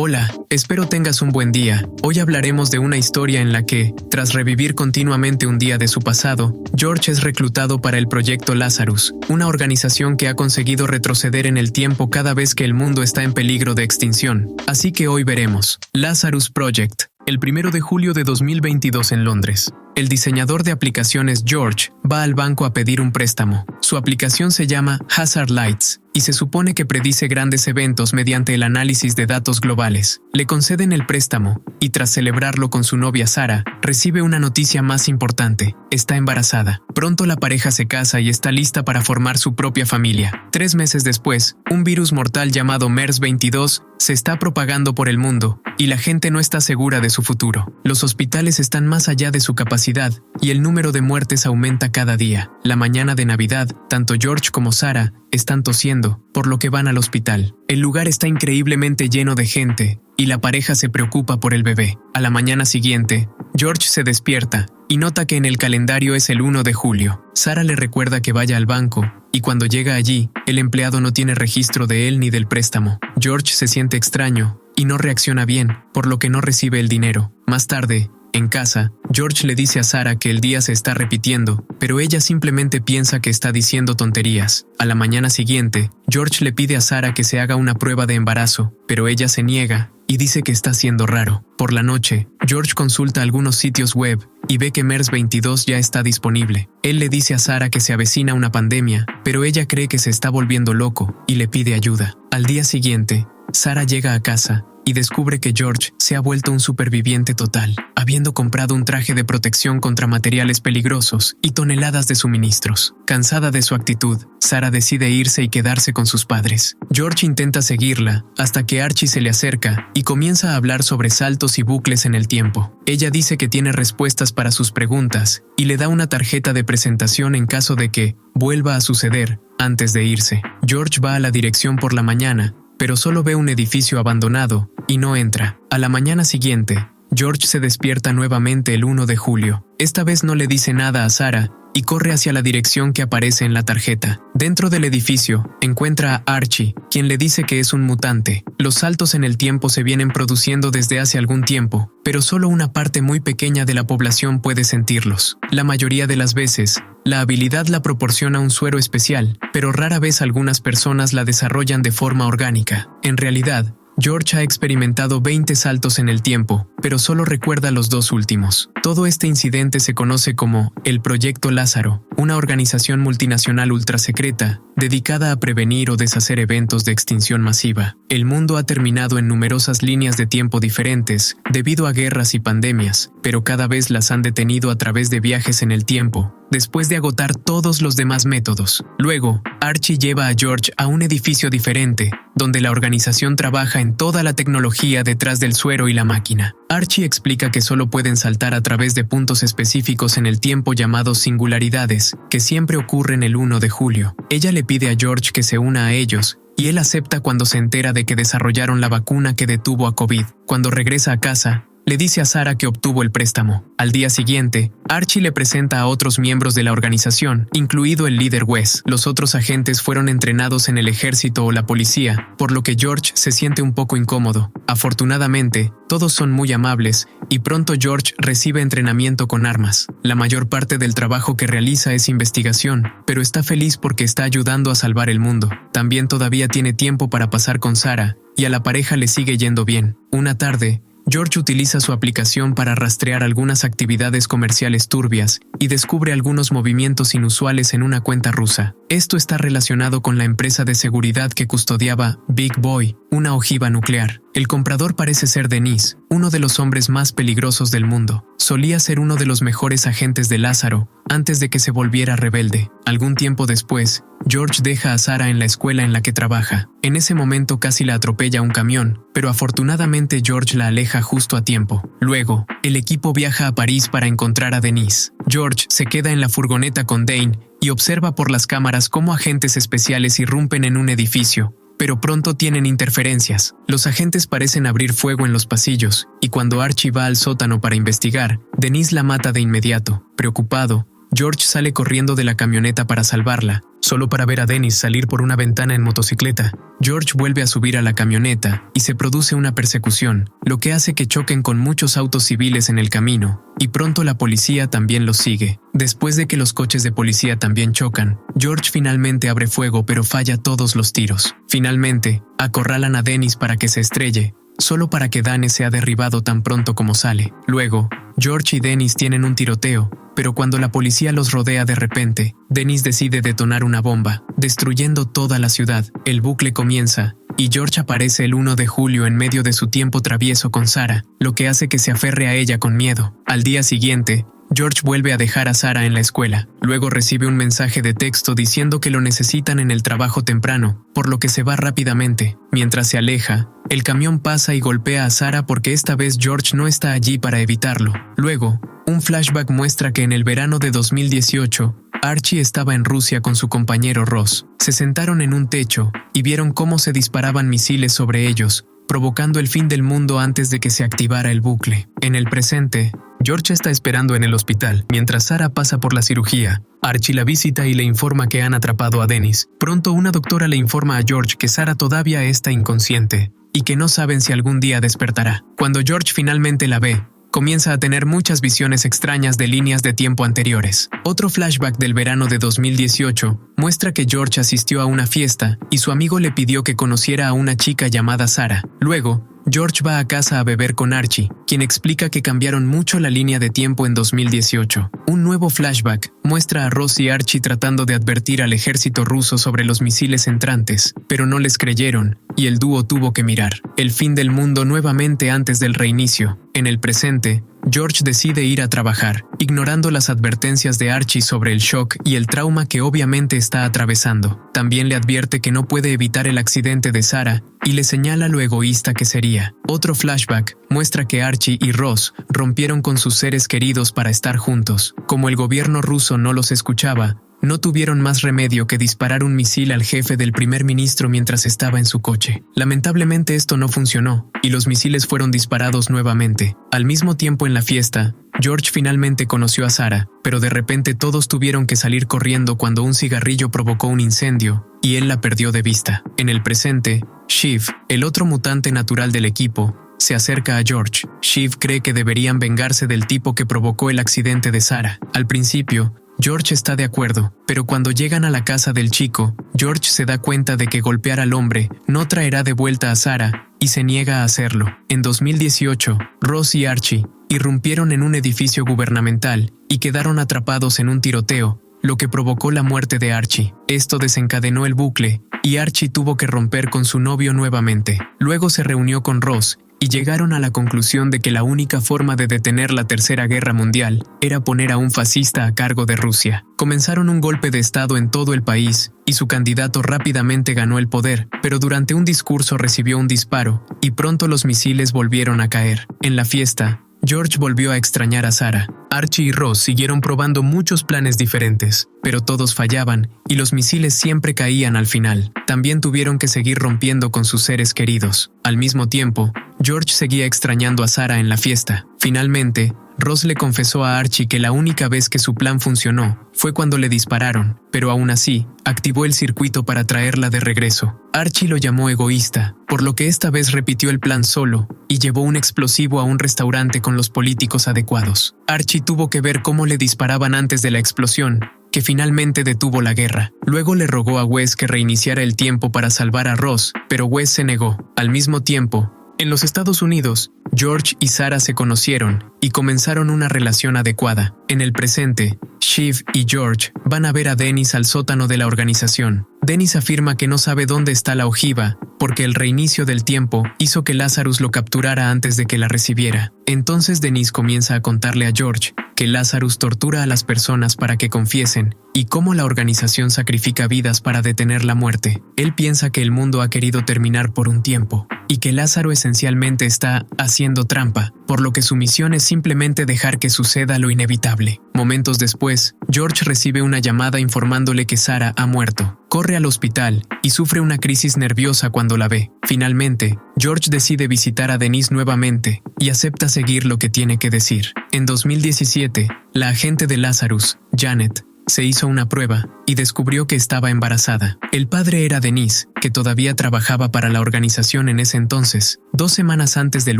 Hola, espero tengas un buen día. Hoy hablaremos de una historia en la que, tras revivir continuamente un día de su pasado, George es reclutado para el Proyecto Lazarus, una organización que ha conseguido retroceder en el tiempo cada vez que el mundo está en peligro de extinción. Así que hoy veremos Lazarus Project, el 1 de julio de 2022 en Londres. El diseñador de aplicaciones George va al banco a pedir un préstamo. Su aplicación se llama Hazard Lights y se supone que predice grandes eventos mediante el análisis de datos globales. Le conceden el préstamo y tras celebrarlo con su novia Sarah, recibe una noticia más importante. Está embarazada. Pronto la pareja se casa y está lista para formar su propia familia. 3 meses después, un virus mortal llamado MERS-22 se está propagando por el mundo y la gente no está segura de su futuro. Los hospitales están más allá de su capacidad y el número de muertes aumenta cada día. La mañana de Navidad, tanto George como Sarah están tosiendo, por lo que van al hospital. El lugar está increíblemente lleno de gente y la pareja se preocupa por el bebé. A la mañana siguiente, George se despierta y nota que en el calendario es el 1 de julio. Sarah le recuerda que vaya al banco y cuando llega allí, el empleado no tiene registro de él ni del préstamo. George se siente extraño y no reacciona bien, por lo que no recibe el dinero. Más tarde, en casa, George le dice a Sarah que el día se está repitiendo, pero ella simplemente piensa que está diciendo tonterías. A la mañana siguiente, George le pide a Sarah que se haga una prueba de embarazo, pero ella se niega y dice que está siendo raro. Por la noche, George consulta algunos sitios web y ve que MERS-22 ya está disponible. Él le dice a Sarah que se avecina una pandemia, pero ella cree que se está volviendo loco y le pide ayuda. Al día siguiente, Sarah llega a casa y descubre que George se ha vuelto un superviviente total, habiendo comprado un traje de protección contra materiales peligrosos y toneladas de suministros. Cansada de su actitud, Sarah decide irse y quedarse con sus padres. George intenta seguirla hasta que Archie se le acerca y comienza a hablar sobre saltos y bucles en el tiempo. Ella dice que tiene respuestas para sus preguntas y le da una tarjeta de presentación en caso de que vuelva a suceder antes de irse. George va a la dirección por la mañana, pero solo ve un edificio abandonado y no entra. A la mañana siguiente, George se despierta nuevamente el 1 de julio. Esta vez no le dice nada a Sarah y corre hacia la dirección que aparece en la tarjeta. Dentro del edificio, encuentra a Archie, quien le dice que es un mutante. Los saltos en el tiempo se vienen produciendo desde hace algún tiempo, pero solo una parte muy pequeña de la población puede sentirlos. La mayoría de las veces, la habilidad la proporciona un suero especial, pero rara vez algunas personas la desarrollan de forma orgánica. En realidad, George ha experimentado 20 saltos en el tiempo, pero solo recuerda los 2 últimos. Todo este incidente se conoce como el Proyecto Lázaro, una organización multinacional ultrasecreta dedicada a prevenir o deshacer eventos de extinción masiva. El mundo ha terminado en numerosas líneas de tiempo diferentes debido a guerras y pandemias, pero cada vez las han detenido a través de viajes en el tiempo, después de agotar todos los demás métodos. Luego, Archie lleva a George a un edificio diferente, donde la organización trabaja en toda la tecnología detrás del suero y la máquina. Archie explica que solo pueden saltar a través de puntos específicos en el tiempo llamados singularidades, que siempre ocurren el 1 de julio. Ella le pide a George que se una a ellos, y él acepta cuando se entera de que desarrollaron la vacuna que detuvo a COVID. Cuando regresa a casa, le dice a Sarah que obtuvo el préstamo. Al día siguiente, Archie le presenta a otros miembros de la organización, incluido el líder Wes. Los otros agentes fueron entrenados en el ejército o la policía, por lo que George se siente un poco incómodo. Afortunadamente, todos son muy amables y pronto George recibe entrenamiento con armas. La mayor parte del trabajo que realiza es investigación, pero está feliz porque está ayudando a salvar el mundo. También todavía tiene tiempo para pasar con Sarah y a la pareja le sigue yendo bien. Una tarde, George utiliza su aplicación para rastrear algunas actividades comerciales turbias y descubre algunos movimientos inusuales en una cuenta rusa. Esto está relacionado con la empresa de seguridad que custodiaba Big Boy, una ojiva nuclear. El comprador parece ser Dennis, uno de los hombres más peligrosos del mundo. Solía ser uno de los mejores agentes de Lázaro antes de que se volviera rebelde. Algún tiempo después, George deja a Sarah en la escuela en la que trabaja. En ese momento casi la atropella un camión, pero afortunadamente George la aleja justo a tiempo. Luego, el equipo viaja a París para encontrar a Denise. George se queda en la furgoneta con Dane y observa por las cámaras cómo agentes especiales irrumpen en un edificio, pero pronto tienen interferencias. Los agentes parecen abrir fuego en los pasillos, y cuando Archie va al sótano para investigar, Denise la mata de inmediato. Preocupado, George sale corriendo de la camioneta para salvarla, solo para ver a Dennis salir por una ventana en motocicleta. George vuelve a subir a la camioneta y se produce una persecución, lo que hace que choquen con muchos autos civiles en el camino, y pronto la policía también los sigue. Después de que los coches de policía también chocan, George finalmente abre fuego pero falla todos los tiros. Finalmente, acorralan a Dennis para que se estrelle, solo para que Dane sea derribado tan pronto como sale. Luego, George y Dennis tienen un tiroteo, pero cuando la policía los rodea de repente, Dennis decide detonar una bomba, destruyendo toda la ciudad. El bucle comienza, y George aparece el 1 de julio en medio de su tiempo travieso con Sarah, lo que hace que se aferre a ella con miedo. Al día siguiente, George vuelve a dejar a Sarah en la escuela. Luego recibe un mensaje de texto diciendo que lo necesitan en el trabajo temprano, por lo que se va rápidamente. Mientras se aleja, el camión pasa y golpea a Sarah porque esta vez George no está allí para evitarlo. Luego, un flashback muestra que en el verano de 2018, Archie estaba en Rusia con su compañero Ross. Se sentaron en un techo y vieron cómo se disparaban misiles sobre ellos, provocando el fin del mundo antes de que se activara el bucle. En el presente, George está esperando en el hospital, mientras Sarah pasa por la cirugía. Archie la visita y le informa que han atrapado a Dennis. Pronto una doctora le informa a George que Sarah todavía está inconsciente y que no saben si algún día despertará. Cuando George finalmente la ve, comienza a tener muchas visiones extrañas de líneas de tiempo anteriores. Otro flashback del verano de 2018 muestra que George asistió a una fiesta y su amigo le pidió que conociera a una chica llamada Sarah. Luego, George va a casa a beber con Archie, quien explica que cambiaron mucho la línea de tiempo en 2018. Un nuevo flashback muestra a Ross y Archie tratando de advertir al ejército ruso sobre los misiles entrantes, pero no les creyeron, y el dúo tuvo que mirar el fin del mundo nuevamente antes del reinicio. En el presente, George decide ir a trabajar, ignorando las advertencias de Archie sobre el shock y el trauma que obviamente está atravesando. También le advierte que no puede evitar el accidente de Sarah y le señala lo egoísta que sería. Otro flashback muestra que Archie y Ross rompieron con sus seres queridos para estar juntos. Como el gobierno ruso no los escuchaba, no tuvieron más remedio que disparar un misil al jefe del primer ministro mientras estaba en su coche. Lamentablemente esto no funcionó, y los misiles fueron disparados nuevamente. Al mismo tiempo en la fiesta, George finalmente conoció a Sarah, pero de repente todos tuvieron que salir corriendo cuando un cigarrillo provocó un incendio, y él la perdió de vista. En el presente, Shiv, el otro mutante natural del equipo, se acerca a George. Shiv cree que deberían vengarse del tipo que provocó el accidente de Sarah. Al principio, George está de acuerdo, pero cuando llegan a la casa del chico, George se da cuenta de que golpear al hombre no traerá de vuelta a Sarah y se niega a hacerlo. En 2018, Ross y Archie irrumpieron en un edificio gubernamental y quedaron atrapados en un tiroteo, lo que provocó la muerte de Archie. Esto desencadenó el bucle y Archie tuvo que romper con su novio nuevamente. Luego se reunió con Ross y llegaron a la conclusión de que la única forma de detener la Tercera Guerra Mundial era poner a un fascista a cargo de Rusia. Comenzaron un golpe de estado en todo el país y su candidato rápidamente ganó el poder, pero durante un discurso recibió un disparo y pronto los misiles volvieron a caer. En la fiesta, George volvió a extrañar a Sarah. Archie y Ross siguieron probando muchos planes diferentes, pero todos fallaban y los misiles siempre caían al final. También tuvieron que seguir rompiendo con sus seres queridos. Al mismo tiempo, George seguía extrañando a Sarah en la fiesta. Finalmente, Ross le confesó a Archie que la única vez que su plan funcionó fue cuando le dispararon, pero aún así, activó el circuito para traerla de regreso. Archie lo llamó egoísta, por lo que esta vez repitió el plan solo y llevó un explosivo a un restaurante con los políticos adecuados. Archie tuvo que ver cómo le disparaban antes de la explosión, que finalmente detuvo la guerra. Luego le rogó a Wes que reiniciara el tiempo para salvar a Ross, pero Wes se negó. Al mismo tiempo, en los Estados Unidos, George y Sarah se conocieron y comenzaron una relación adecuada. En el presente, Shiv y George van a ver a Dennis al sótano de la organización. Dennis afirma que no sabe dónde está la ojiva, porque el reinicio del tiempo hizo que Lazarus lo capturara antes de que la recibiera. Entonces Dennis comienza a contarle a George que Lazarus tortura a las personas para que confiesen y cómo la organización sacrifica vidas para detener la muerte. Él piensa que el mundo ha querido terminar por un tiempo y que Lázaro esencialmente está haciendo trampa, por lo que su misión es simplemente dejar que suceda lo inevitable. Momentos después, George recibe una llamada informándole que Sarah ha muerto. Corre al hospital y sufre una crisis nerviosa cuando la ve. Finalmente, George decide visitar a Denise nuevamente y acepta seguir lo que tiene que decir. En 2017, la agente de Lazarus, Janet, se hizo una prueba y descubrió que estaba embarazada. El padre era Denise, que todavía trabajaba para la organización en ese entonces. 2 semanas antes del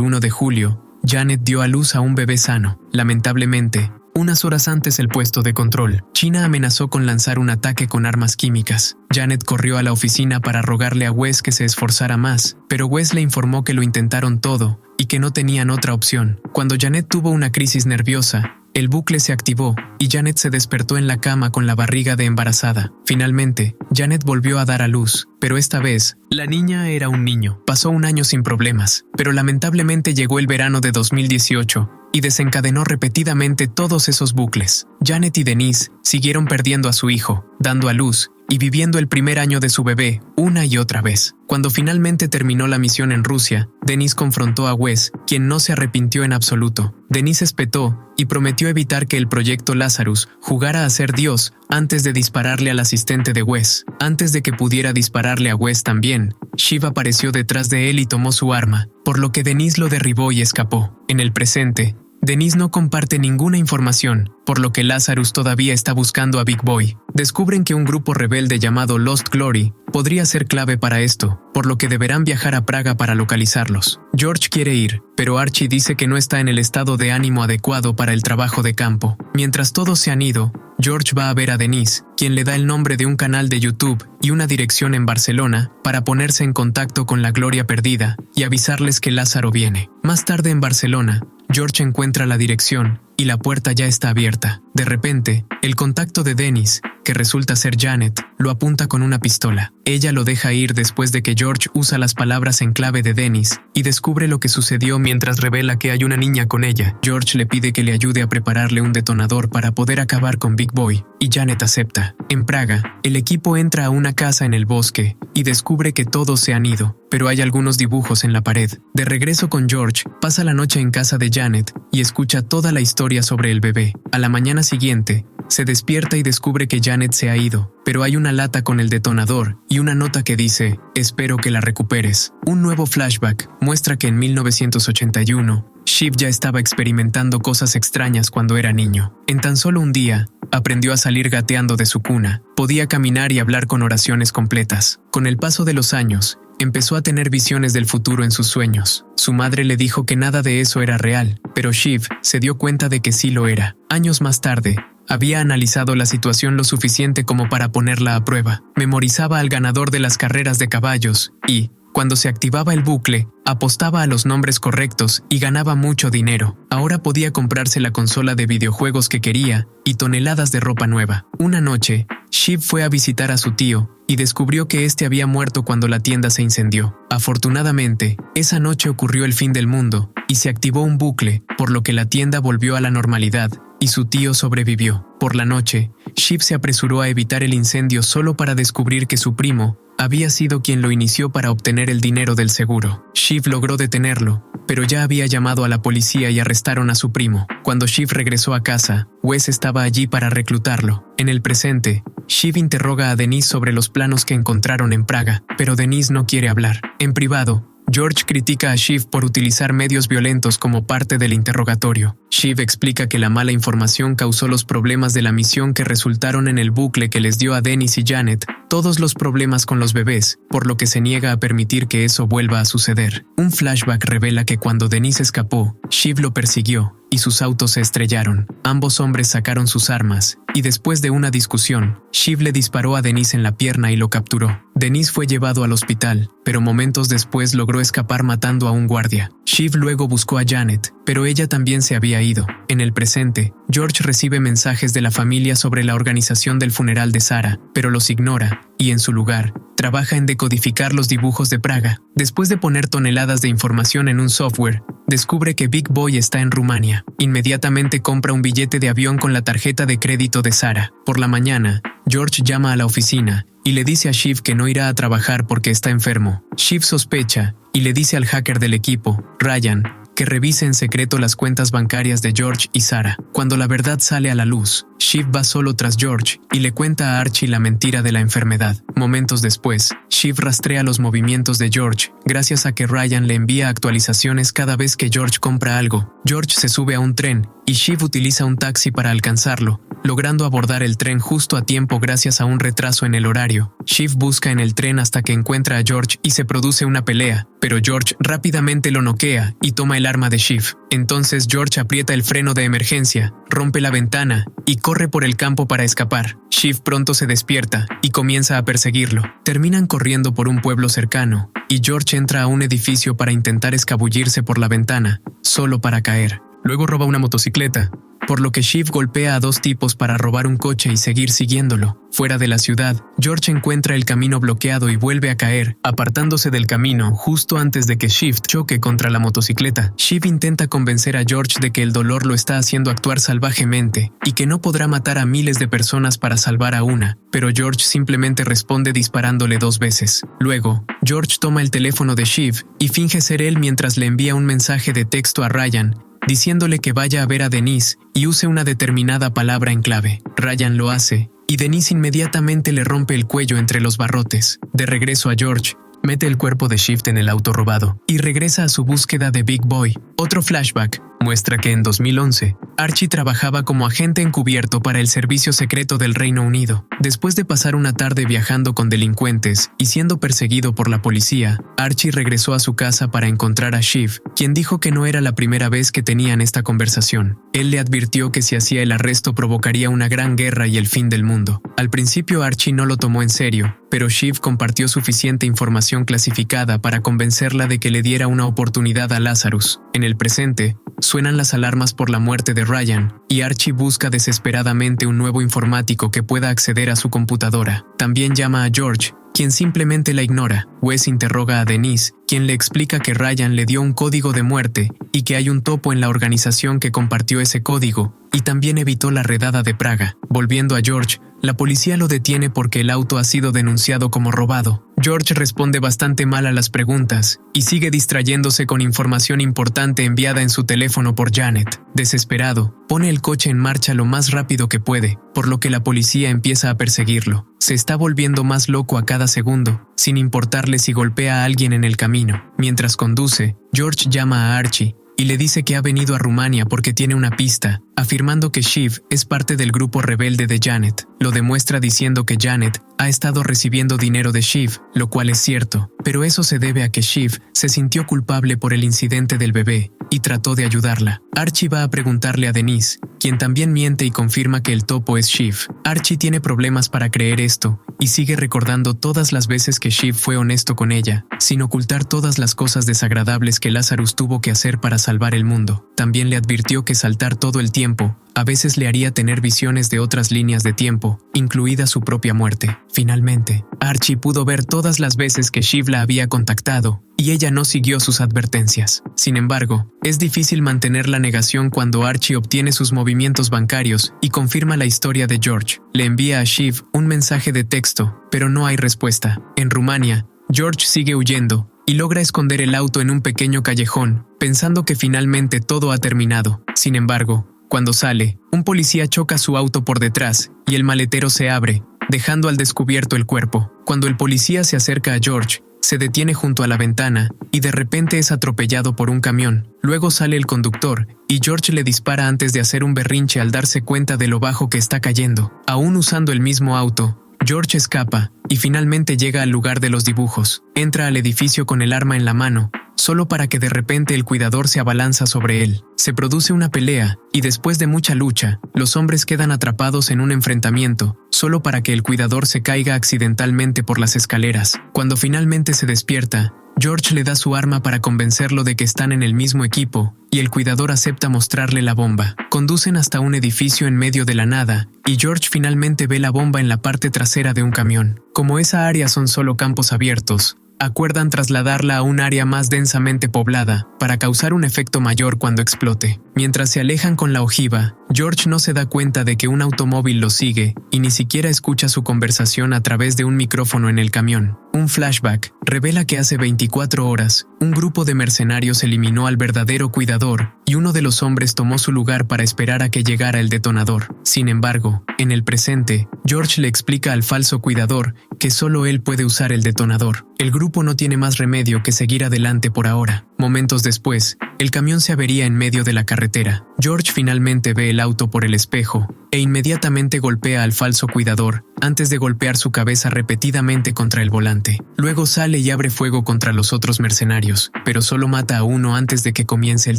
1 de julio, Janet dio a luz a un bebé sano. Lamentablemente, unas horas antes del puesto de control, China amenazó con lanzar un ataque con armas químicas. Janet corrió a la oficina para rogarle a Wes que se esforzara más, pero Wes le informó que lo intentaron todo y que no tenían otra opción. Cuando Janet tuvo una crisis nerviosa, el bucle se activó y Janet se despertó en la cama con la barriga de embarazada. Finalmente, Janet volvió a dar a luz, pero esta vez, la niña era un niño. Pasó un año sin problemas, pero lamentablemente llegó el verano de 2018 y desencadenó repetidamente todos esos bucles. Janet y Denise siguieron perdiendo a su hijo, dando a luz y viviendo el primer año de su bebé una y otra vez. Cuando finalmente terminó la misión en Rusia, Denise confrontó a Wes, quien no se arrepintió en absoluto. Denise espetó y prometió evitar que el proyecto Lazarus jugara a ser Dios antes de dispararle al asistente de Wes. Antes de que pudiera dispararle a Wes también, Shiv apareció detrás de él y tomó su arma, por lo que Denise lo derribó y escapó. En el presente, Denise no comparte ninguna información, por lo que Lazarus todavía está buscando a Big Boy. Descubren que un grupo rebelde llamado Lost Glory podría ser clave para esto, por lo que deberán viajar a Praga para localizarlos. George quiere ir, pero Archie dice que no está en el estado de ánimo adecuado para el trabajo de campo. Mientras todos se han ido, George va a ver a Denise, quien le da el nombre de un canal de YouTube y una dirección en Barcelona para ponerse en contacto con la Gloria perdida y avisarles que Lázaro viene. Más tarde en Barcelona, George encuentra la dirección y la puerta ya está abierta. De repente, el contacto de Denise, que resulta ser Janet, lo apunta con una pistola. Ella lo deja ir después de que George usa las palabras en clave de Denise y descubre lo que sucedió mientras revela que hay una niña con ella. George le pide que le ayude a prepararle un detonador para poder acabar con Big Boy, y Janet acepta. En Praga, el equipo entra a una casa en el bosque y descubre que todos se han ido, pero hay algunos dibujos en la pared. De regreso con George, pasa la noche en casa de Janet y escucha toda la historia sobre el bebé. A la mañana siguiente, se despierta y descubre que Janet se ha ido, pero hay una lata con el detonador y una nota que dice: "Espero que la recuperes". Un nuevo flashback muestra que en 1981, Shiv ya estaba experimentando cosas extrañas cuando era niño. En tan solo un día, aprendió a salir gateando de su cuna, podía caminar y hablar con oraciones completas. Con el paso de los años, empezó a tener visiones del futuro en sus sueños. Su madre le dijo que nada de eso era real, pero Shiv se dio cuenta de que sí lo era. Años más tarde, había analizado la situación lo suficiente como para ponerla a prueba. Memorizaba al ganador de las carreras de caballos y, cuando se activaba el bucle, apostaba a los nombres correctos y ganaba mucho dinero. Ahora podía comprarse la consola de videojuegos que quería y toneladas de ropa nueva. Una noche, Shiv fue a visitar a su tío y descubrió que este había muerto cuando la tienda se incendió. Afortunadamente, esa noche ocurrió el fin del mundo y se activó un bucle, por lo que la tienda volvió a la normalidad y su tío sobrevivió. Por la noche, Shiv se apresuró a evitar el incendio solo para descubrir que su primo había sido quien lo inició para obtener el dinero del seguro. Shiv logró detenerlo, pero ya había llamado a la policía y arrestaron a su primo. Cuando Shiv regresó a casa, Wes estaba allí para reclutarlo. En el presente, Shiv interroga a Denise sobre los planos que encontraron en Praga, pero Denise no quiere hablar. En privado, George critica a Shiv por utilizar medios violentos como parte del interrogatorio. Shiv explica que la mala información causó los problemas de la misión que resultaron en el bucle que les dio a Denise y Janet todos los problemas con los bebés, por lo que se niega a permitir que eso vuelva a suceder. Un flashback revela que cuando Denise escapó, Shiv lo persiguió y sus autos se estrellaron. Ambos hombres sacaron sus armas y después de una discusión, Shiv le disparó a Denise en la pierna y lo capturó. Denise fue llevado al hospital, pero momentos después logró escapar matando a un guardia. Shiv luego buscó a Janet, pero ella también se había ido. En el presente, George recibe mensajes de la familia sobre la organización del funeral de Sarah, pero los ignora y en su lugar, trabaja en decodificar los dibujos de Praga. Después de poner toneladas de información en un software, descubre que Big Boy está en Rumania. Inmediatamente compra un billete de avión con la tarjeta de crédito de Sarah. Por la mañana, George llama a la oficina y le dice a Shiv que no irá a trabajar porque está enfermo. Shiv sospecha y le dice al hacker del equipo, Ryan, que revise en secreto las cuentas bancarias de George y Sarah. Cuando la verdad sale a la luz, Shiv va solo tras George y le cuenta a Archie la mentira de la enfermedad. Momentos después, Shiv rastrea los movimientos de George, gracias a que Ryan le envía actualizaciones cada vez que George compra algo. George se sube a un tren y Shiv utiliza un taxi para alcanzarlo, logrando abordar el tren justo a tiempo gracias a un retraso en el horario. Shiv busca en el tren hasta que encuentra a George y se produce una pelea, pero George rápidamente lo noquea y toma el arma de Shiv. Entonces George aprieta el freno de emergencia, rompe la ventana y corre por el campo para escapar. Shiv pronto se despierta y comienza a perseguirlo. Terminan corriendo por un pueblo cercano y George entra a un edificio para intentar escabullirse por la ventana, solo para caer. Luego roba una motocicleta, por lo que Shiv golpea a 2 tipos para robar un coche y seguir siguiéndolo. Fuera de la ciudad, George encuentra el camino bloqueado y vuelve a caer, apartándose del camino justo antes de que Shiv choque contra la motocicleta. Shiv intenta convencer a George de que el dolor lo está haciendo actuar salvajemente y que no podrá matar a miles de personas para salvar a una, pero George simplemente responde disparándole 2 veces. Luego, George toma el teléfono de Shiv y finge ser él mientras le envía un mensaje de texto a Ryan, diciéndole que vaya a ver a Denise y use una determinada palabra en clave. Ryan lo hace, y Denise inmediatamente le rompe el cuello entre los barrotes. De regreso a George, mete el cuerpo de Shiv en el auto robado y regresa a su búsqueda de Big Boy. Otro flashback muestra que en 2011, Archie trabajaba como agente encubierto para el Servicio Secreto del Reino Unido. Después de pasar una tarde viajando con delincuentes y siendo perseguido por la policía, Archie regresó a su casa para encontrar a Shiv, quien dijo que no era la primera vez que tenían esta conversación. Él le advirtió que si hacía el arresto provocaría una gran guerra y el fin del mundo. Al principio Archie no lo tomó en serio, pero Shiv compartió suficiente información clasificada para convencerla de que le diera una oportunidad a Lazarus. En el presente, suenan las alarmas por la muerte de Ryan, y Archie busca desesperadamente un nuevo informático que pueda acceder a su computadora. También llama a George, quien simplemente la ignora. Wes interroga a Denise, quien le explica que Ryan le dio un código de muerte y que hay un topo en la organización que compartió ese código y también evitó la redada de Praga. Volviendo a George, la policía lo detiene porque el auto ha sido denunciado como robado. George responde bastante mal a las preguntas y sigue distrayéndose con información importante enviada en su teléfono por Janet. Desesperado, pone el coche en marcha lo más rápido que puede, por lo que la policía empieza a perseguirlo. Se está volviendo más loco a cada segundo, sin importarle si golpea a alguien en el camino. Mientras conduce, George llama a Archie y le dice que ha venido a Rumania porque tiene una pista, afirmando que Shiv es parte del grupo rebelde de Janet. Lo demuestra diciendo que Janet ha estado recibiendo dinero de Shiv, lo cual es cierto, pero eso se debe a que Shiv se sintió culpable por el incidente del bebé y trató de ayudarla. Archie va a preguntarle a Denise, quien también miente y confirma que el topo es Shiv. Archie tiene problemas para creer esto y sigue recordando todas las veces que Shiv fue honesto con ella, sin ocultar todas las cosas desagradables que Lazarus tuvo que hacer para salvar el mundo. También le advirtió que saltar todo el tiempo a veces le haría tener visiones de otras líneas de tiempo, incluida su propia muerte. Finalmente, Archie pudo ver todas las veces que Shiv la había contactado, y ella no siguió sus advertencias. Sin embargo, es difícil mantener la negación cuando Archie obtiene sus movimientos bancarios y confirma la historia de George. Le envía a Shiv un mensaje de texto, pero no hay respuesta. En Rumania, George sigue huyendo y logra esconder el auto en un pequeño callejón, pensando que finalmente todo ha terminado. Sin embargo, cuando sale, un policía choca su auto por detrás y el maletero se abre, dejando al descubierto el cuerpo. Cuando el policía se acerca a George, se detiene junto a la ventana y de repente es atropellado por un camión. Luego sale el conductor y George le dispara antes de hacer un berrinche al darse cuenta de lo bajo que está cayendo. Aún usando el mismo auto, George escapa y finalmente llega al lugar de los dibujos. Entra al edificio con el arma en la mano, solo para que de repente el cuidador se abalanza sobre él. Se produce una pelea, y después de mucha lucha, los hombres quedan atrapados en un enfrentamiento, solo para que el cuidador se caiga accidentalmente por las escaleras. Cuando finalmente se despierta, George le da su arma para convencerlo de que están en el mismo equipo, y el cuidador acepta mostrarle la bomba. Conducen hasta un edificio en medio de la nada, y George finalmente ve la bomba en la parte trasera de un camión. Como esa área son solo campos abiertos, acuerdan trasladarla a un área más densamente poblada para causar un efecto mayor cuando explote. Mientras se alejan con la ojiva, George no se da cuenta de que un automóvil lo sigue y ni siquiera escucha su conversación a través de un micrófono en el camión. Un flashback revela que hace 24 horas, un grupo de mercenarios eliminó al verdadero cuidador y uno de los hombres tomó su lugar para esperar a que llegara el detonador. Sin embargo, en el presente, George le explica al falso cuidador que solo él puede usar el detonador. El grupo no tiene más remedio que seguir adelante por ahora. Momentos después, el camión se avería en medio de la carretera. George finalmente ve el auto por el espejo e inmediatamente golpea al falso cuidador antes de golpear su cabeza repetidamente contra el volante. Luego sale y abre fuego contra los otros mercenarios, pero solo mata a uno antes de que comience el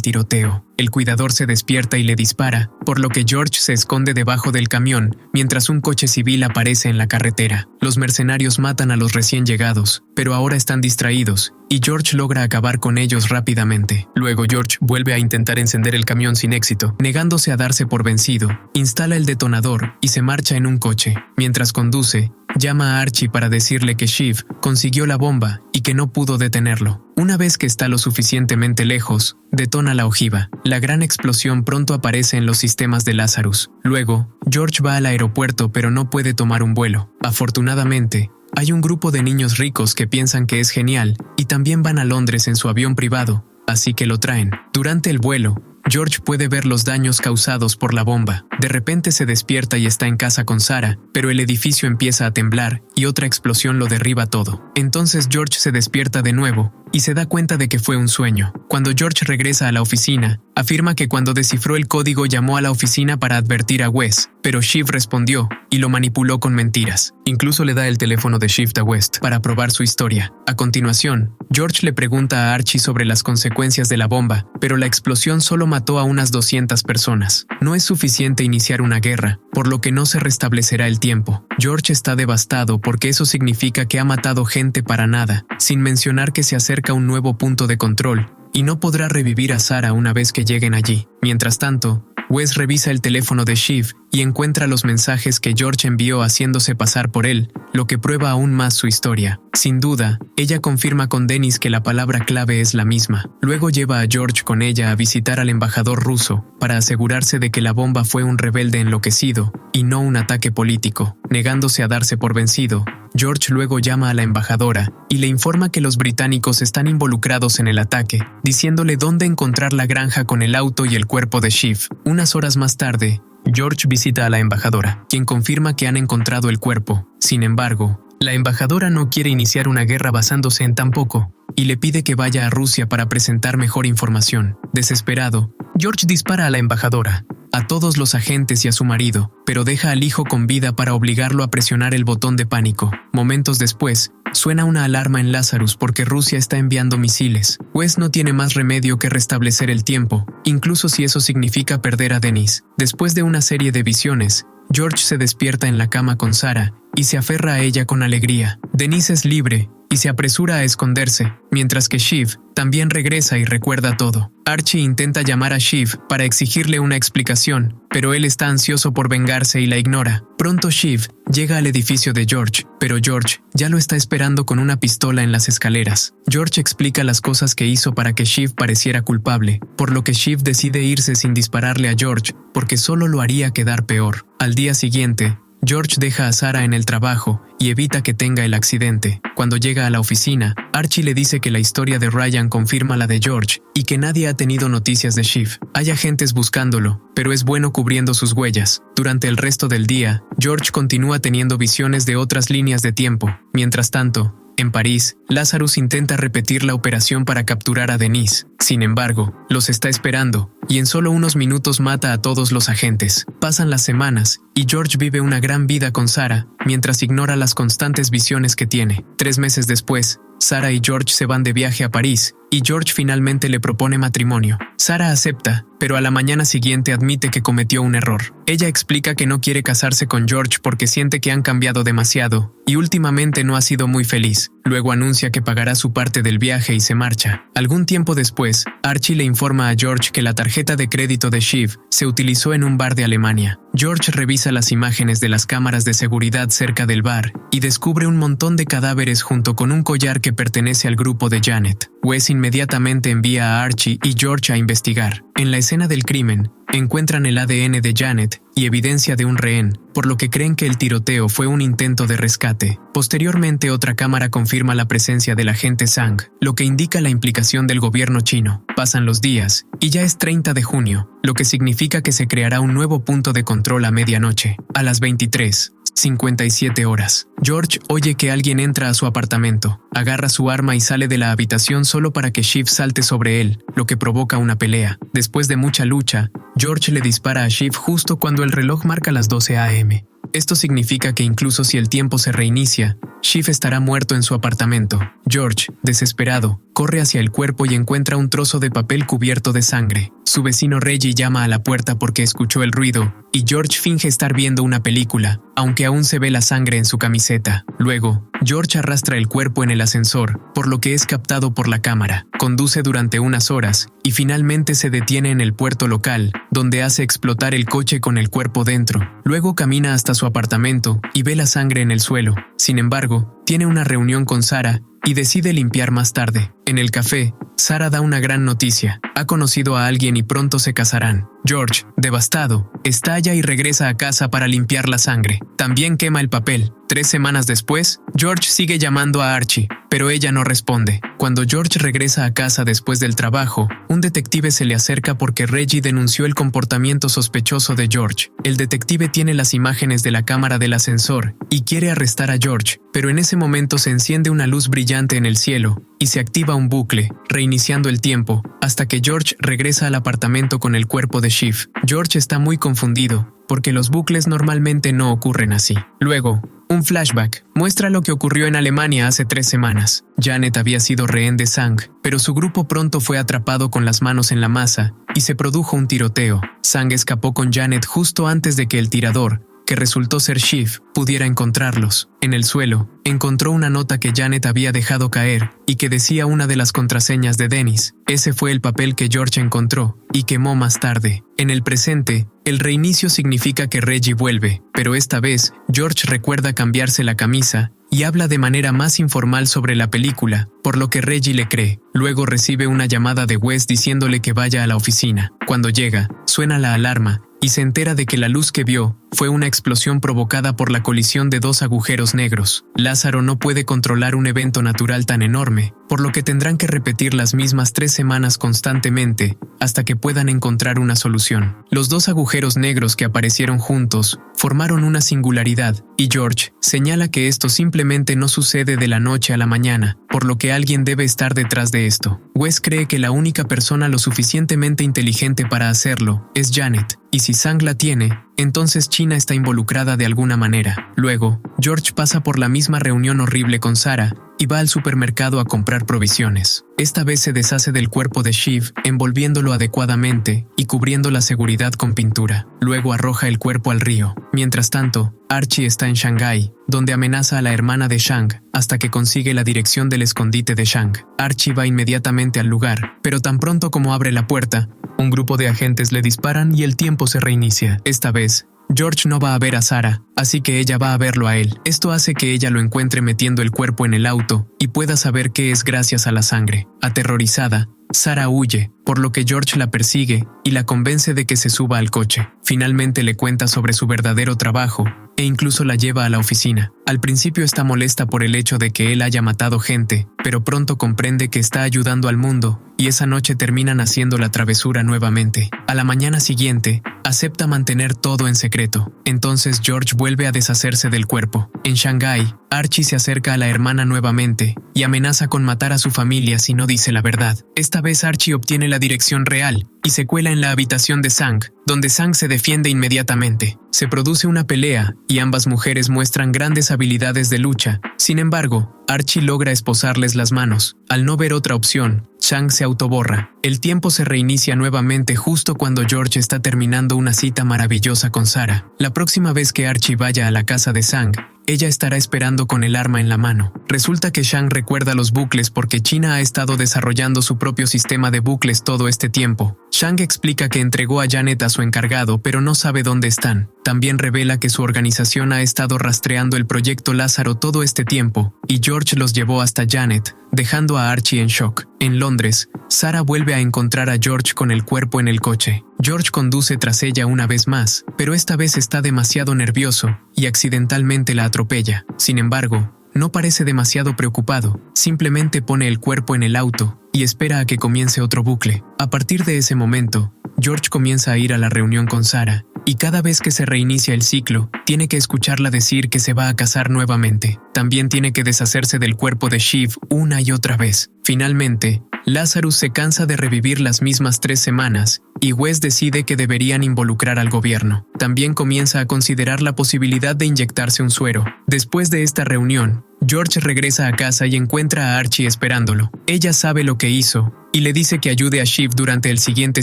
tiroteo. El cuidador se despierta y le dispara, por lo que George se esconde debajo del camión mientras un coche civil aparece en la carretera. Los mercenarios matan a los recién llegados, pero ahora están distraídos y George logra acabar con ellos rápidamente. Luego George vuelve a intentar encender el camión sin éxito, negándose a darse por vencido. Instala el detonador y se marcha en un coche. Mientras conduce, llama a Archie para decirle que Shiv consiguió la bomba y que no pudo detenerlo. Una vez que está lo suficientemente lejos, detona la ojiva. La gran explosión pronto aparece en los sistemas de Lazarus. Luego, George va al aeropuerto pero no puede tomar un vuelo. Afortunadamente, hay un grupo de niños ricos que piensan que es genial y también van a Londres en su avión privado, así que lo traen. Durante el vuelo, George puede ver los daños causados por la bomba. De repente se despierta y está en casa con Sarah, pero el edificio empieza a temblar y otra explosión lo derriba todo. Entonces George se despierta de nuevo y se da cuenta de que fue un sueño. Cuando George regresa a la oficina, afirma que cuando descifró el código llamó a la oficina para advertir a Wes, pero Shiv respondió y lo manipuló con mentiras. Incluso le da el teléfono de Shiv a West para probar su historia. A continuación, George le pregunta a Archie sobre las consecuencias de la bomba, pero la explosión solo mató a unas 200 personas. No es suficiente iniciar una guerra, por lo que no se restablecerá el tiempo. George está devastado porque eso significa que ha matado gente para nada, sin mencionar que se acerca un nuevo punto de control y no podrá revivir a Sarah una vez que lleguen allí. Mientras tanto, Wes revisa el teléfono de Shiv y encuentra los mensajes que George envió haciéndose pasar por él, lo que prueba aún más su historia. Sin duda, ella confirma con Dennis que la palabra clave es la misma. Luego lleva a George con ella a visitar al embajador ruso para asegurarse de que la bomba fue un rebelde enloquecido y no un ataque político. Negándose a darse por vencido, George luego llama a la embajadora y le informa que los británicos están involucrados en el ataque, diciéndole dónde encontrar la granja con el auto y el cuerpo de Shiv. Unas horas más tarde, George visita a la embajadora, quien confirma que han encontrado el cuerpo. Sin embargo, la embajadora no quiere iniciar una guerra basándose en tan poco, y le pide que vaya a Rusia para presentar mejor información. Desesperado, George dispara a la embajadora, a todos los agentes y a su marido, pero deja al hijo con vida para obligarlo a presionar el botón de pánico. Momentos después, suena una alarma en Lazarus porque Rusia está enviando misiles. Wes no tiene más remedio que restablecer el tiempo, incluso si eso significa perder a Dennis. Después de una serie de visiones, George se despierta en la cama con Sarah y se aferra a ella con alegría. Denise es libre y se apresura a esconderse, mientras que Shiv también regresa y recuerda todo. Archie intenta llamar a Shiv para exigirle una explicación, pero él está ansioso por vengarse y la ignora. Pronto Shiv llega al edificio de George, pero George ya lo está esperando con una pistola en las escaleras. George explica las cosas que hizo para que Shiv pareciera culpable, por lo que Shiv decide irse sin dispararle a George, porque solo lo haría quedar peor. Al día siguiente, George deja a Sarah en el trabajo y evita que tenga el accidente. Cuando llega a la oficina, Archie le dice que la historia de Ryan confirma la de George y que nadie ha tenido noticias de Shiv. Hay agentes buscándolo, pero es bueno cubriendo sus huellas. Durante el resto del día, George continúa teniendo visiones de otras líneas de tiempo. Mientras tanto, en París, Lazarus intenta repetir la operación para capturar a Denise. Sin embargo, los está esperando, y en solo unos minutos mata a todos los agentes. Pasan las semanas, y George vive una gran vida con Sarah, mientras ignora las constantes visiones que tiene. 3 meses después, Sarah y George se van de viaje a París, y George finalmente le propone matrimonio. Sarah acepta, pero a la mañana siguiente admite que cometió un error. Ella explica que no quiere casarse con George porque siente que han cambiado demasiado, y últimamente no ha sido muy feliz. Luego anuncia que pagará su parte del viaje y se marcha. Algún tiempo después, Archie le informa a George que la tarjeta de crédito de Shiv se utilizó en un bar de Alemania. George revisa las imágenes de las cámaras de seguridad cerca del bar y descubre un montón de cadáveres junto con un collar que pertenece al grupo de Janet. Wes inmediatamente envía a Archie y George a investigar. En la escena del crimen, encuentran el ADN de Janet y evidencia de un rehén, por lo que creen que el tiroteo fue un intento de rescate. Posteriormente, otra cámara confirma la presencia del agente Zhang, lo que indica la implicación del gobierno chino. Pasan los días, y ya es 30 de junio, lo que significa que se creará un nuevo punto de control a medianoche, a las 23:57 horas. George oye que alguien entra a su apartamento, agarra su arma y sale de la habitación solo para que Shiv salte sobre él, lo que provoca una pelea. Después de mucha lucha, George le dispara a Shiv justo cuando el reloj marca las 12 a.m. Esto significa que incluso si el tiempo se reinicia, Shiv estará muerto en su apartamento. George, desesperado, corre hacia el cuerpo y encuentra un trozo de papel cubierto de sangre. Su vecino Reggie llama a la puerta porque escuchó el ruido, y George finge estar viendo una película, aunque aún se ve la sangre en su camiseta. Luego, George arrastra el cuerpo en el ascensor, por lo que es captado por la cámara. Conduce durante unas horas, y finalmente se detiene en el puerto local, donde hace explotar el coche con el cuerpo dentro. Luego camina hasta su apartamento y ve la sangre en el suelo. Sin embargo, tiene una reunión con Sarah y decide limpiar más tarde. En el café, Sarah da una gran noticia. Ha conocido a alguien y pronto se casarán. George, devastado, estalla y regresa a casa para limpiar la sangre. También quema el papel. 3 semanas después, George sigue llamando a Archie, pero ella no responde. Cuando George regresa a casa después del trabajo, un detective se le acerca porque Reggie denunció el comportamiento sospechoso de George. El detective tiene las imágenes de la cámara del ascensor y quiere arrestar a George, pero en ese momento se enciende una luz brillante en el cielo y se activa un bucle, reiniciando el tiempo, hasta que George regresa al apartamento con el cuerpo de Shiv. George está muy confundido, porque los bucles normalmente no ocurren así. Luego, un flashback muestra lo que ocurrió en Alemania hace 3 semanas. Janet había sido rehén de Zhang, pero su grupo pronto fue atrapado con las manos en la masa y se produjo un tiroteo. Zhang escapó con Janet justo antes de que el tirador, que resultó ser Shiv, pudiera encontrarlos. En el suelo, encontró una nota que Janet había dejado caer y que decía una de las contraseñas de Dennis. Ese fue el papel que George encontró y quemó más tarde. En el presente, el reinicio significa que Reggie vuelve, pero esta vez, George recuerda cambiarse la camisa y habla de manera más informal sobre la película, por lo que Reggie le cree. Luego recibe una llamada de Wes diciéndole que vaya a la oficina. Cuando llega, suena la alarma y se entera de que la luz que vio fue una explosión provocada por la colisión de 2 agujeros negros. Lázaro no puede controlar un evento natural tan enorme, por lo que tendrán que repetir las mismas 3 semanas constantemente hasta que puedan encontrar una solución. Los 2 agujeros negros que aparecieron juntos formaron una singularidad, y George señala que esto simplemente no sucede de la noche a la mañana, por lo que alguien debe estar detrás de esto. Wes cree que la única persona lo suficientemente inteligente para hacerlo es Janet, y si Zhang la tiene, entonces China está involucrada de alguna manera. Luego, George pasa por la misma reunión horrible con Sarah y va al supermercado a comprar provisiones. Esta vez se deshace del cuerpo de Shiv, envolviéndolo adecuadamente y cubriendo la seguridad con pintura. Luego arroja el cuerpo al río. Mientras tanto, Archie está en Shanghái, donde amenaza a la hermana de Zhang hasta que consigue la dirección del escondite de Zhang. Archie va inmediatamente al lugar, pero tan pronto como abre la puerta, un grupo de agentes le disparan y el tiempo se reinicia. Esta vez, George no va a ver a Sarah, así que ella va a verlo a él. Esto hace que ella lo encuentre metiendo el cuerpo en el auto y pueda saber qué es gracias a la sangre. Aterrorizada, Sarah huye, por lo que George la persigue y la convence de que se suba al coche. Finalmente le cuenta sobre su verdadero trabajo e incluso la lleva a la oficina. Al principio está molesta por el hecho de que él haya matado gente, pero pronto comprende que está ayudando al mundo y esa noche terminan haciendo la travesura nuevamente. A la mañana siguiente, acepta mantener todo en secreto. Entonces George vuelve a deshacerse del cuerpo. En Shanghái, Archie se acerca a la hermana nuevamente y amenaza con matar a su familia si no dice la verdad. Esta vez Archie obtiene la dirección real y se cuela en la habitación de Zhang, donde Zhang se defiende inmediatamente. Se produce una pelea y ambas mujeres muestran grandes habilidades de lucha. Sin embargo, Archie logra esposarles las manos. Al no ver otra opción, Zhang se autoborra. El tiempo se reinicia nuevamente justo cuando George está terminando una cita maravillosa con Sarah. La próxima vez que Archie vaya a la casa de Zhang, ella estará esperando con el arma en la mano. Resulta que Zhang recuerda los bucles porque China ha estado desarrollando su propio sistema de bucles todo este tiempo. Zhang explica que entregó a Janet a su encargado, pero no sabe dónde están. También revela que su organización ha estado rastreando el proyecto Lázaro todo este tiempo, y George los llevó hasta Janet, dejando a Archie en shock. En Londres, Londres, Sarah vuelve a encontrar a George con el cuerpo en el coche. George conduce tras ella una vez más, pero esta vez está demasiado nervioso y accidentalmente la atropella. Sin embargo, no parece demasiado preocupado, simplemente pone el cuerpo en el auto y espera a que comience otro bucle. A partir de ese momento, George comienza a ir a la reunión con Sarah, y cada vez que se reinicia el ciclo, tiene que escucharla decir que se va a casar nuevamente. También tiene que deshacerse del cuerpo de Shiv una y otra vez. Finalmente, Lazarus se cansa de revivir las mismas 3 semanas, y Wes decide que deberían involucrar al gobierno. También comienza a considerar la posibilidad de inyectarse un suero. Después de esta reunión, George regresa a casa y encuentra a Archie esperándolo. Ella sabe lo que hizo y le dice que ayude a Shiv durante el siguiente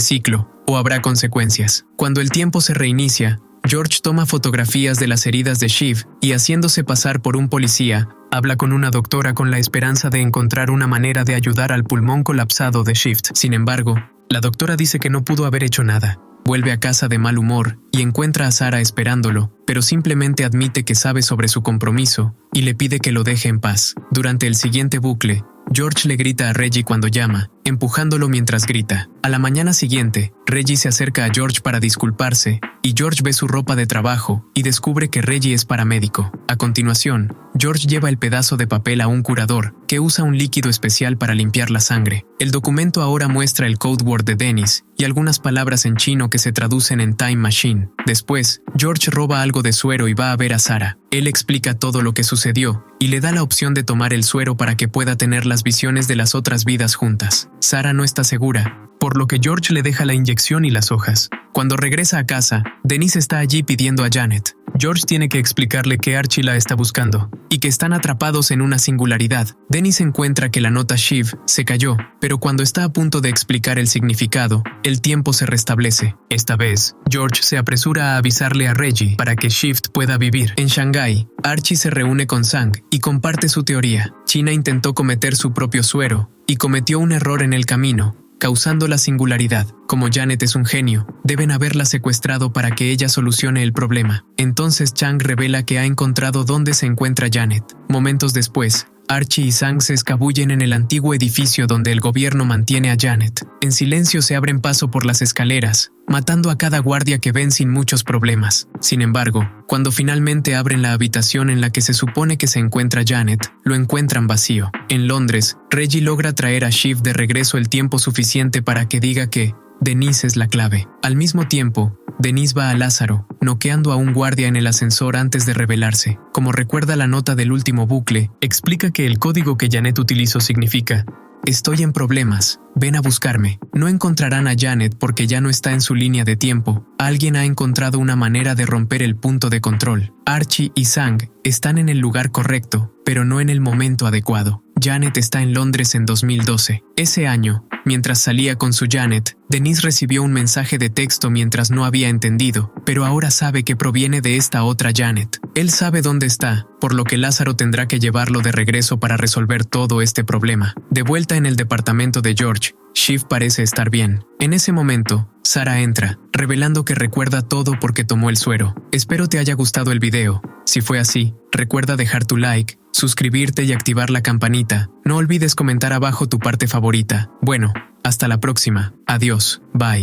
ciclo, o habrá consecuencias. Cuando el tiempo se reinicia, George toma fotografías de las heridas de Shiv y, haciéndose pasar por un policía, habla con una doctora con la esperanza de encontrar una manera de ayudar al pulmón colapsado de Shiv. Sin embargo, la doctora dice que no pudo haber hecho nada. Vuelve a casa de mal humor y encuentra a Sarah esperándolo, pero simplemente admite que sabe sobre su compromiso y le pide que lo deje en paz. Durante el siguiente bucle, George le grita a Reggie cuando llama, empujándolo mientras grita. A la mañana siguiente, Reggie se acerca a George para disculparse, y George ve su ropa de trabajo y descubre que Reggie es paramédico. A continuación, George lleva el pedazo de papel a un curador, que usa un líquido especial para limpiar la sangre. El documento ahora muestra el code word de Dennis y algunas palabras en chino que se traducen en Time Machine. Después, George roba algo de suero y va a ver a Sarah. Él explica todo lo que sucedió y le da la opción de tomar el suero para que pueda tener las visiones de las otras vidas juntas. Sarah no está segura, por lo que George le deja la inyección y las hojas. Cuando regresa a casa, Denise está allí pidiendo a Janet. George tiene que explicarle que Archie la está buscando y que están atrapados en una singularidad. Denise encuentra que la nota Shiv se cayó, pero cuando está a punto de explicar el significado, el tiempo se restablece. Esta vez, George se apresura a avisarle a Reggie para que Shiv pueda vivir. En Shanghái, Archie se reúne con Sang y comparte su teoría. China intentó cometer su propio suero y cometió un error en el camino, causando la singularidad. Como Janet es un genio, deben haberla secuestrado para que ella solucione el problema. Entonces Chang revela que ha encontrado dónde se encuentra Janet. Momentos después, Archie y Sang se escabullen en el antiguo edificio donde el gobierno mantiene a Janet. En silencio se abren paso por las escaleras, matando a cada guardia que ven sin muchos problemas. Sin embargo, cuando finalmente abren la habitación en la que se supone que se encuentra Janet, lo encuentran vacío. En Londres, Reggie logra traer a Shiv de regreso el tiempo suficiente para que diga que Denise es la clave. Al mismo tiempo, Denise va a Lázaro, noqueando a un guardia en el ascensor antes de rebelarse. Como recuerda la nota del último bucle, explica que el código que Janet utilizó significa: estoy en problemas, ven a buscarme. No encontrarán a Janet porque ya no está en su línea de tiempo. Alguien ha encontrado una manera de romper el punto de control. Archie y Sang están en el lugar correcto, pero no en el momento adecuado. Janet está en Londres en 2012. Ese año, mientras salía con su Janet, Denise recibió un mensaje de texto mientras no había entendido, pero ahora sabe que proviene de esta otra Janet. Él sabe dónde está, por lo que Lázaro tendrá que llevarlo de regreso para resolver todo este problema. De vuelta en el departamento de George, Shiv parece estar bien. En ese momento, Sarah entra, revelando que recuerda todo porque tomó el suero. Espero te haya gustado el video. Si fue así, recuerda dejar tu like, suscribirte y activar la campanita. No olvides comentar abajo tu parte favorita. Bueno, hasta la próxima. Adiós. Bye.